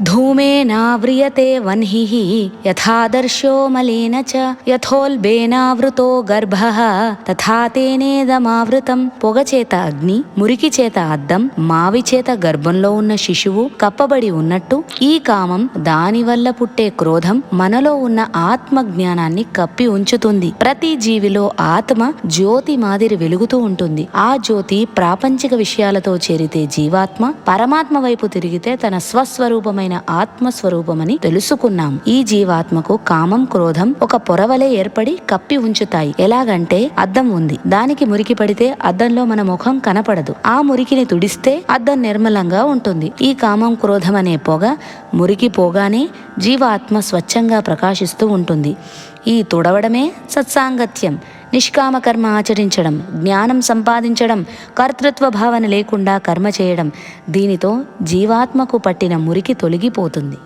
ధూమేనావ్రియతే వన్హిః యథాదర్శో మలేన చ యథోల్బేనావృతో గర్భః తథా తేనేదమావృతం. పొగ చేత అగ్ని, మురికి చేత అద్దం, మావి చేత గర్భంలో ఉన్న శిశువు కప్పబడి ఉన్నట్టు ఈ కామం, దానివల్ల పుట్టే క్రోధం మనలో ఉన్న ఆత్మ జ్ఞానాన్ని కప్పి ఉంచుతుంది. ప్రతి జీవిలో ఆత్మ జ్యోతి మాదిరి వెలుగుతూ ఉంటుంది. ఆ జ్యోతి ప్రాపంచిక విషయాలతో చేరితే జీవాత్మ, పరమాత్మ వైపు తిరిగితే తన స్వస్వరూపమైన ఆత్మస్వరూపమని తెలుసుకున్నాం. ఈ జీవాత్మకు కామం, క్రోధం ఒక పొరవలే ఏర్పడి కప్పి ఉంచుతాయి. ఎలాగంటే అద్దం ఉంది, దానికి మురికి పడితే అద్దంలో మన ముఖం కనపడదు. ఆ మురికిని తుడిస్తే అద్దం నిర్మలంగా ఉంటుంది. ఈ కామం, క్రోధం అనే పొగ మురికి పోగానే జీవాత్మ స్వచ్ఛంగా ప్రకాశిస్తూ ఉంటుంది. ఈ తుడవడమే సత్సాంగత్యం. నిష్కామ కర్మ ఆచరించడం, జ్ఞానం సంపాదించడం, కర్తృత్వ భావన లేకుండా కర్మ చేయడం. దీనితో జీవాత్మకు పట్టిన మురికి తొలగిపోతుంది.